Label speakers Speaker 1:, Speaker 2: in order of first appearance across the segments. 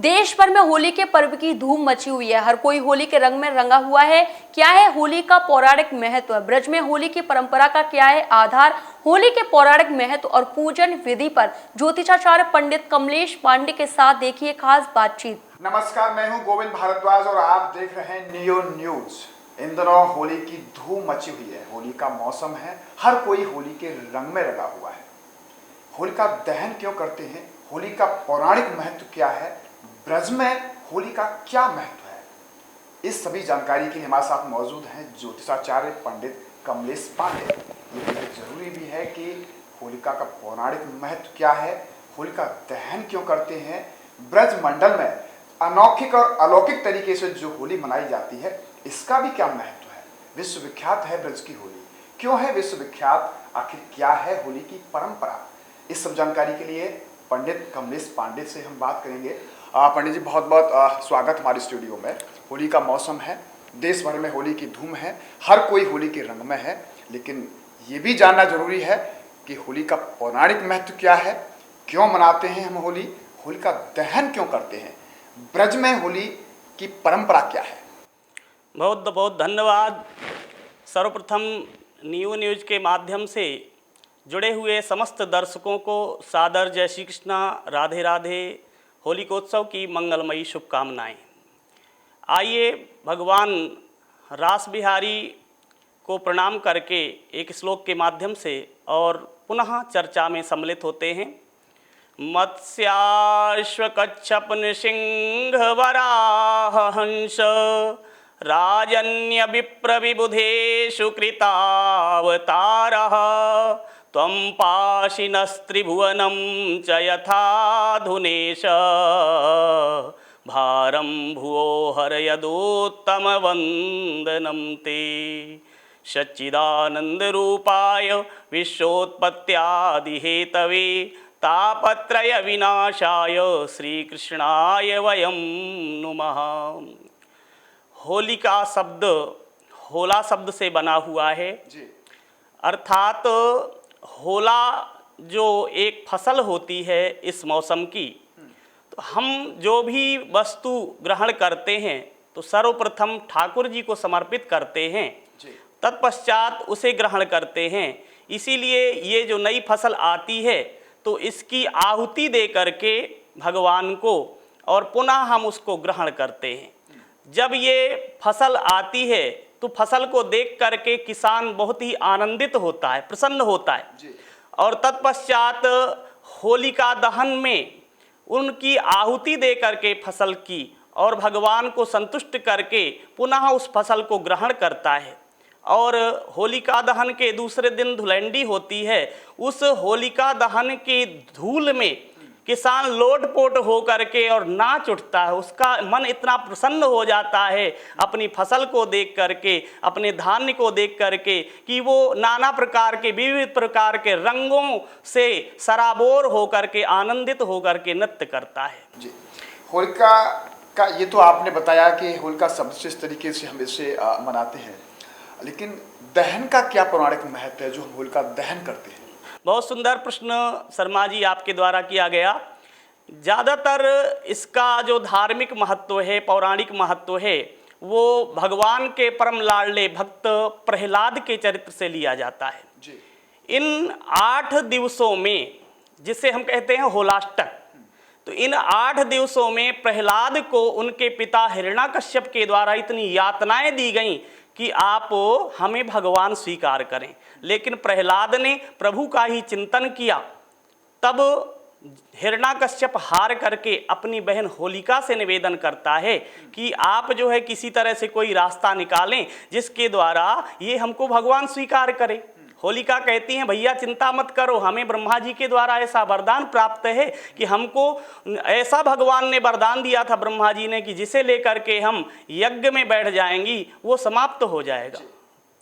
Speaker 1: देश भर में होली के पर्व की धूम मची हुई है। हर कोई होली के रंग में रंगा हुआ है। क्या है होली का पौराणिक महत्व? ब्रज में होली की परंपरा का क्या है आधार? होली के पौराणिक महत्व और पूजन विधि पर ज्योतिषाचार्य पंडित कमलेश पांडे के साथ देखिए खास बातचीत।
Speaker 2: नमस्कार, मैं हूं गोविंद भारद्वाज और आप देख रहे हैं नियो न्यूज। इन दिनों होली की धूम मची हुई है। होली का मौसम है, हर कोई होली के रंग में लगा हुआ है। होली का दहन क्यों करते हैं? होली का पौराणिक महत्व क्या है? ब्रज में होली का क्या महत्व है? इस सभी जानकारी के लिए हमारे साथ मौजूद हैं ज्योतिषाचार्य पंडित कमलेश पांडे। ये बेहद जरूरी भी है कि होलिका का पौराणिक महत्व क्या है, होलिका दहन क्यों करते हैं, ब्रज मंडल में अनौखिक और अलौकिक तरीके से जो होली मनाई जाती है इसका भी क्या महत्व है। विश्वविख्यात है ब्रज की होली, क्यों है विश्वविख्यात, आखिर क्या है होली की परंपरा? इस सब जानकारी के लिए पंडित कमलेश पांडे से हम बात करेंगे। पंडित जी, बहुत बहुत स्वागत हमारे स्टूडियो में। होली का मौसम है, देश भर में होली की धूम है, हर कोई होली के रंग में है, लेकिन ये भी जानना जरूरी है कि होली का पौराणिक महत्व क्या है, क्यों मनाते हैं हम होली, होली का दहन क्यों करते हैं, ब्रज में होली की परंपरा क्या है?
Speaker 3: बहुत बहुत धन्यवाद। सर्वप्रथम न्यू न्यूज के माध्यम से जुड़े हुए समस्त दर्शकों को सादर जय श्री कृष्णा, राधे राधे, होलिकोत्सव की मंगलमयी शुभकामनाएं। आइए भगवान रास बिहारी को प्रणाम करके एक श्लोक के माध्यम से और पुनः चर्चा में सम्मिलित होते हैं। मत्स्याश्वकच्छप नृसिंह वराह हंस राजन्य विप्र विबुधेषु कृतावतारः त्वं पाशिनस्त्रिभुवनं च यथाधुनेश भारं भुवो हरयदुत्तमवन्दनं ते सच्चिदानन्दरूपाय विश्वोत्पत्त्यादिहेतवे तापत्रय विनाशाय श्रीकृष्णाय वयं नुमः। होली का शब्द होला शब्द से बना हुआ है जी। अर्थात होला जो एक फसल होती है इस मौसम की, तो हम जो भी वस्तु ग्रहण करते हैं तो सर्वप्रथम ठाकुर जी को समर्पित करते हैं, तत्पश्चात उसे ग्रहण करते हैं। इसीलिए ये जो नई फसल आती है तो इसकी आहुति दे करके भगवान को और पुनः हम उसको ग्रहण करते हैं। जब ये फसल आती है तो फसल को देख करके किसान बहुत ही आनंदित होता है, प्रसन्न होता है जी। और तत्पश्चात होलिका दहन में उनकी आहुति दे करके फसल की और भगवान को संतुष्ट करके पुनः उस फसल को ग्रहण करता है। और होलिका दहन के दूसरे दिन धुलंडी होती है। उस होलिका दहन की धूल में किसान लोटपोट हो करके और नाच उठता है। उसका मन इतना प्रसन्न हो जाता है अपनी फसल को देख करके, अपने धान्य को देख करके, कि वो नाना प्रकार के विविध प्रकार के रंगों से सराबोर हो करके, आनंदित हो करके नृत्य करता है
Speaker 2: जी। होलिका का ये तो आपने बताया कि होलिका शब्द से इस तरीके से हम इसे मनाते हैं, लेकिन दहन का क्या पौराणिक महत्व है जो हम होलिका दहन करते हैं?
Speaker 3: बहुत सुंदर प्रश्न शर्मा जी आपके द्वारा किया गया। ज़्यादातर इसका जो धार्मिक महत्व है, पौराणिक महत्व है, वो भगवान के परम लाडले भक्त प्रहलाद के चरित्र से लिया जाता है जी। इन 8 दिवसों में, जिसे हम कहते हैं होलाष्टक, तो इन 8 दिवसों में प्रहलाद को उनके पिता हिरण्याकश्यप के द्वारा इतनी यातनाएं दी गईं कि आप हमें भगवान स्वीकार करें। लेकिन प्रहलाद ने प्रभु का ही चिंतन किया। तब हिरण्याकश्यप हार करके अपनी बहन होलिका से निवेदन करता है कि आप जो है किसी तरह से कोई रास्ता निकालें जिसके द्वारा ये हमको भगवान स्वीकार करे। होलिका कहती हैं, भैया चिंता मत करो, हमें ब्रह्मा जी के द्वारा ऐसा वरदान प्राप्त है कि हमको ऐसा भगवान ने वरदान दिया था ब्रह्मा जी ने कि जिसे लेकर के हम यज्ञ में बैठ जाएंगी वो समाप्त हो जाएगा।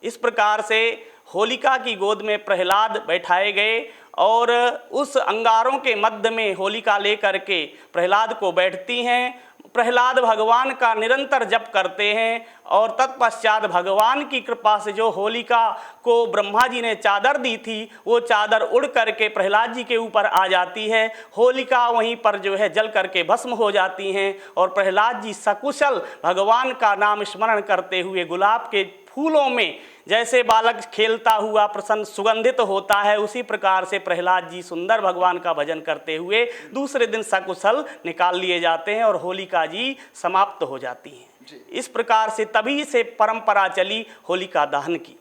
Speaker 3: इस प्रकार से होलिका की गोद में प्रहलाद बैठाए गए और उस अंगारों के मध्य में होलिका लेकर के प्रहलाद को बैठती हैं। प्रहलाद भगवान का निरंतर जप करते हैं और तत्पश्चात भगवान की कृपा से जो होलिका को ब्रह्मा जी ने चादर दी थी वो चादर उड़ करके प्रहलाद जी के ऊपर आ जाती है। होलिका वहीं पर जो है जल करके भस्म हो जाती हैं और प्रहलाद जी सकुशल भगवान का नाम स्मरण करते हुए गुलाब के फूलों में जैसे बालक खेलता हुआ प्रसन्न सुगंधित होता है, उसी प्रकार से प्रहलाद जी सुंदर भगवान का भजन करते हुए दूसरे दिन सकुशल निकाल लिए जाते हैं और होलिका जी समाप्त हो जाती हैं। इस प्रकार से तभी से परंपरा चली होलिका दहन की।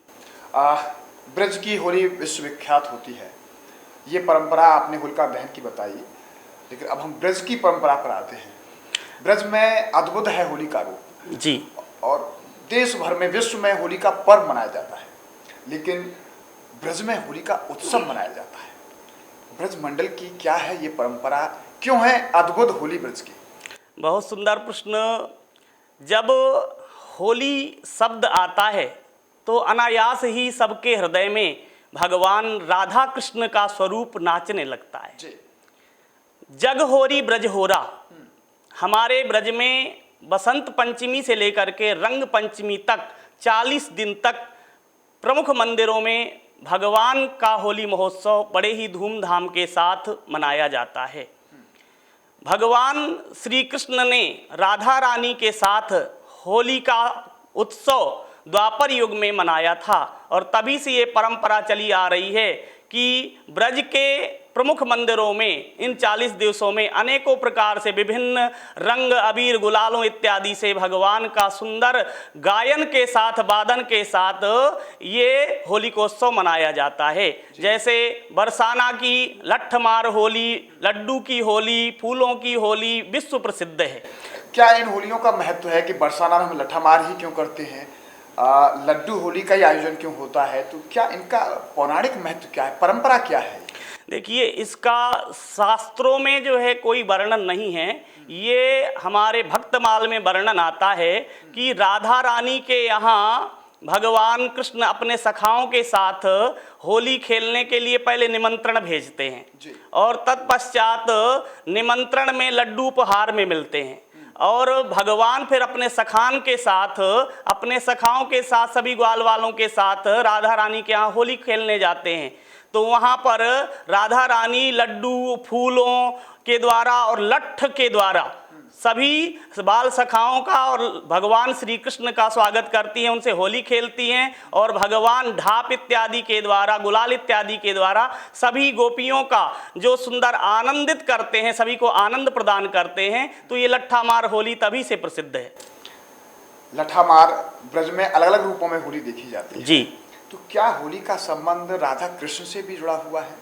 Speaker 2: ब्रज की होली विश्वविख्यात होती है, ये परंपरा आपने होलिका दहन की बताई, लेकिन अब हम ब्रज की परंपरा पर आते हैं। ब्रज में अद्भुत है होली का रूप
Speaker 3: जी,
Speaker 2: और देश भर में विश्व में होली का पर्व मनाया जाता है, लेकिन ब्रज में होली का उत्सव मनाया जाता है। ब्रज मंडल की क्या है ये परंपरा, क्यों है अद्भुत होली ब्रज की?
Speaker 3: बहुत सुंदर प्रश्न। जब होली शब्द आता है तो अनायास ही सबके हृदय में भगवान राधा कृष्ण का स्वरूप नाचने लगता है।
Speaker 2: जी।
Speaker 3: जग होरी ब्रज होरा। हमारे ब्रज में बसंत पंचमी से लेकर के रंग पंचमी तक 40 दिन तक प्रमुख मंदिरों में भगवान का होली महोत्सव बड़े ही धूमधाम के साथ मनाया जाता है। भगवान श्री कृष्ण ने राधा रानी के साथ होली का उत्सव द्वापर युग में मनाया था और तभी से ये परंपरा चली आ रही है कि ब्रज के प्रमुख मंदिरों में इन 40 दिवसों में अनेकों प्रकार से विभिन्न रंग अबीर गुलालों इत्यादि से भगवान का सुंदर गायन के साथ वादन के साथ ये होलिकोत्सव मनाया जाता है। जैसे बरसाना की लठमार होली, लड्डू की होली, फूलों की होली विश्व प्रसिद्ध है।
Speaker 2: क्या इन होलियों का महत्व है कि बरसाना में हम लठमार ही क्यों करते हैं, लड्डू होली का ही आयोजन क्यों होता है, तो क्या इनका पौराणिक महत्व क्या है, परंपरा क्या है?
Speaker 3: देखिए, इसका शास्त्रों में जो है कोई वर्णन नहीं है, ये हमारे भक्तमाल में वर्णन आता है कि राधा रानी के यहाँ भगवान कृष्ण अपने सखाओं के साथ होली खेलने के लिए पहले निमंत्रण भेजते हैं
Speaker 2: जी।
Speaker 3: और तत्पश्चात निमंत्रण में लड्डू उपहार में मिलते हैं और भगवान फिर अपने सखान के साथ, अपने सखाओं के साथ, सभी ग्वाल वालों के साथ राधा रानी के यहाँ होली खेलने जाते हैं। तो वहाँ पर राधा रानी लड्डू फूलों के द्वारा और लट्ठ के द्वारा सभी बाल सखाओं का और भगवान श्री कृष्ण का स्वागत करती हैं, उनसे होली खेलती हैं और भगवान ढाप इत्यादि के द्वारा, गुलाल इत्यादि के द्वारा सभी गोपियों का जो सुंदर आनंदित करते हैं, सभी को आनंद प्रदान करते हैं। तो ये लट्ठामार होली तभी से प्रसिद्ध है।
Speaker 2: लट्ठामार ब्रज में अलग अलग रूपों में होली देखी जाती है
Speaker 3: जी।
Speaker 2: तो क्या होली का संबंध राधा कृष्ण से भी जुड़ा हुआ है?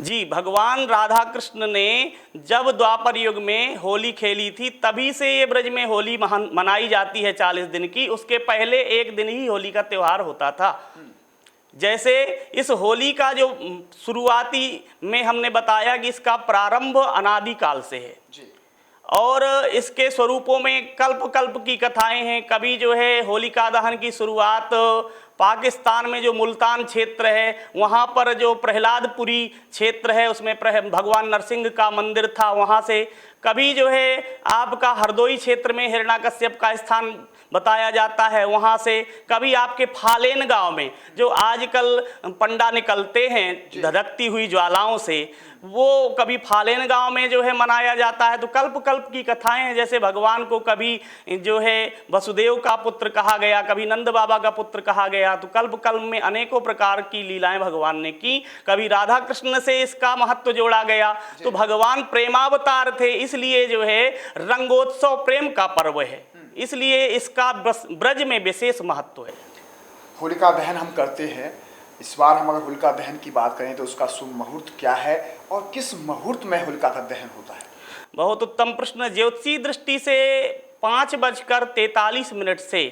Speaker 3: जी, भगवान राधा कृष्ण ने जब द्वापर युग में होली खेली थी तभी से ये ब्रज में होली मनाई जाती है 40 दिन की। उसके पहले एक दिन ही होली का त्यौहार होता था। जैसे इस होली का जो शुरुआती में हमने बताया कि इसका प्रारंभ अनादिकाल से है
Speaker 2: जी।
Speaker 3: और इसके स्वरूपों में कल्प कल्प की कथाएं हैं। कभी जो है होलिका दहन की शुरुआत पाकिस्तान में जो मुल्तान क्षेत्र है वहाँ पर जो प्रहलादपुरी क्षेत्र है उसमें भगवान नरसिंह का मंदिर था, वहाँ से। कभी जो है आपका हरदोई क्षेत्र में हिरण्याकश्यप का स्थान बताया जाता है, वहाँ से। कभी आपके फालेन गांव में जो आजकल पंडा निकलते हैं धधकती हुई ज्वालाओं से, वो कभी फालेन गांव में जो है मनाया जाता है। तो कल्प कल्प की कथाएं हैं। जैसे भगवान को कभी जो है वसुदेव का पुत्र कहा गया, कभी नंद बाबा का पुत्र कहा गया। तो कल्प कल्प में अनेकों प्रकार की लीलाएं भगवान ने की। कभी राधा कृष्ण से इसका महत्व जोड़ा गया। तो भगवान प्रेमावतार थे, इसलिए जो है रंगोत्सव प्रेम का पर्व है, इसलिए इसका ब्रज में विशेष महत्व है।
Speaker 2: होलिका दहन हम करते हैं, इस बार हम अगर होलिका दहन की बात करें तो उसका शुभ मुहूर्त क्या है और किस मुहूर्त में होलिका का दहन होता है?
Speaker 3: बहुत उत्तम प्रश्न। ज्योतिषी दृष्टि से 5:43 से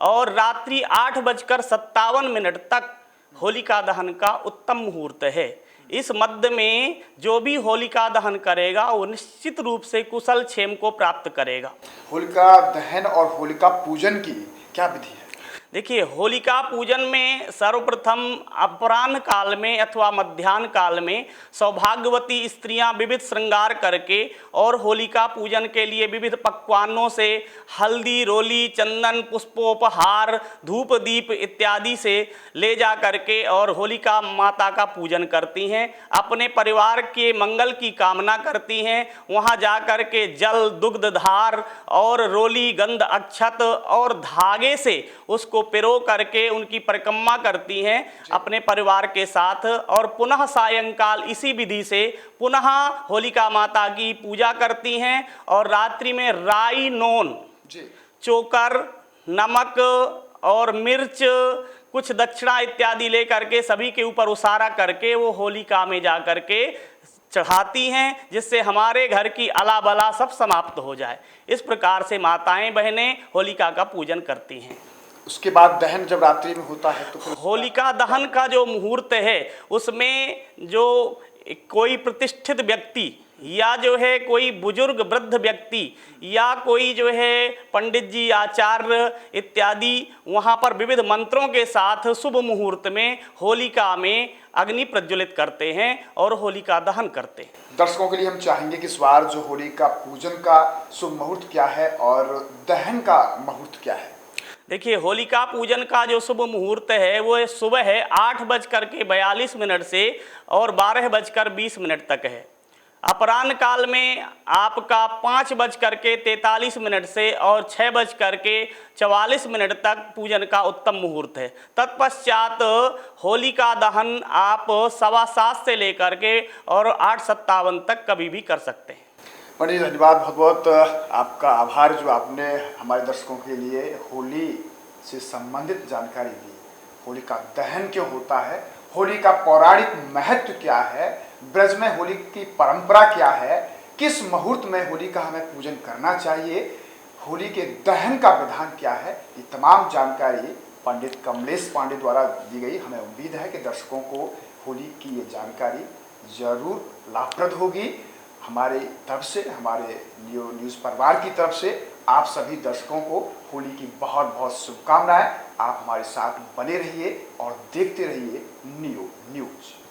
Speaker 3: और रात्रि 8:57 तक होलिका दहन का उत्तम मुहूर्त है। इस मध्य में जो भी होलिका दहन करेगा वो निश्चित रूप से कुशल क्षेम को प्राप्त करेगा।
Speaker 2: होलिका दहन और होलिका पूजन की क्या विधि है?
Speaker 3: देखिए, होलिका पूजन में सर्वप्रथम अपराह्न काल में अथवा मध्याह्न काल में सौभाग्यवती स्त्रियां विविध श्रृंगार करके और होलिका पूजन के लिए विविध पकवानों से हल्दी, रोली, चंदन, पुष्पोपहार, धूप, दीप इत्यादि से ले जा करके और होलिका माता का पूजन करती हैं। अपने परिवार के मंगल की कामना करती हैं। वहाँ जा कर के जल, दुग्ध, धार और रोली, गंध, अक्षत और धागे से उसको पिरो करके उनकी परिक्रमा करती हैं अपने परिवार के साथ, और पुनः सायंकाल इसी विधि से पुनः होलिका माता की पूजा करती हैं और रात्रि में राई, नोन, चोकर, नमक और मिर्च, कुछ दक्षिणा इत्यादि ले करके सभी के ऊपर उसारा करके वो होलिका में जा करके चढ़ाती हैं, जिससे हमारे घर की अला बला सब समाप्त हो जाए। इस प्रकार से माताएं बहनें होलिका का पूजन करती हैं।
Speaker 2: उसके बाद दहन जब रात्रि में होता है तो फिर
Speaker 3: होलिका दहन का जो मुहूर्त है उसमें जो कोई प्रतिष्ठित व्यक्ति या जो है कोई बुजुर्ग वृद्ध व्यक्ति या कोई जो है पंडित जी, आचार्य इत्यादि वहाँ पर विविध मंत्रों के साथ शुभ मुहूर्त में होलिका में अग्नि प्रज्वलित करते हैं और होलिका दहन करते हैं।
Speaker 2: दर्शकों के लिए हम चाहेंगे कि इस बार जो होलिका पूजन का शुभ मुहूर्त क्या है और दहन का मुहूर्त क्या है।
Speaker 3: देखिए, होलिका पूजन का जो शुभ मुहूर्त है वो सुबह है 8:42 से और 12:20 तक है। अपराह्न काल में आपका 5:43 से और 6:44 तक पूजन का उत्तम मुहूर्त है। तत्पश्चात होलिका दहन आप 7:15 से लेकर के और 8:57 तक कभी भी कर सकते हैं।
Speaker 2: पंडित जी, धन्यवाद, बहुत बहुत आपका आभार जो आपने हमारे दर्शकों के लिए होली से संबंधित जानकारी दी। होली का दहन क्यों होता है, होली का पौराणिक महत्व क्या है, ब्रज में होली की परंपरा क्या है, किस मुहूर्त में होली का हमें पूजन करना चाहिए, होली के दहन का विधान क्या है, ये तमाम जानकारी पंडित कमलेश पांडे द्वारा दी गई। हमें उम्मीद है कि दर्शकों को होली की ये जानकारी जरूर लाभप्रद होगी। हमारे तरफ से, हमारे नियो न्यूज़ परिवार की तरफ से आप सभी दर्शकों को होली की बहुत बहुत शुभकामनाएं। आप हमारे साथ बने रहिए और देखते रहिए नियो न्यूज़।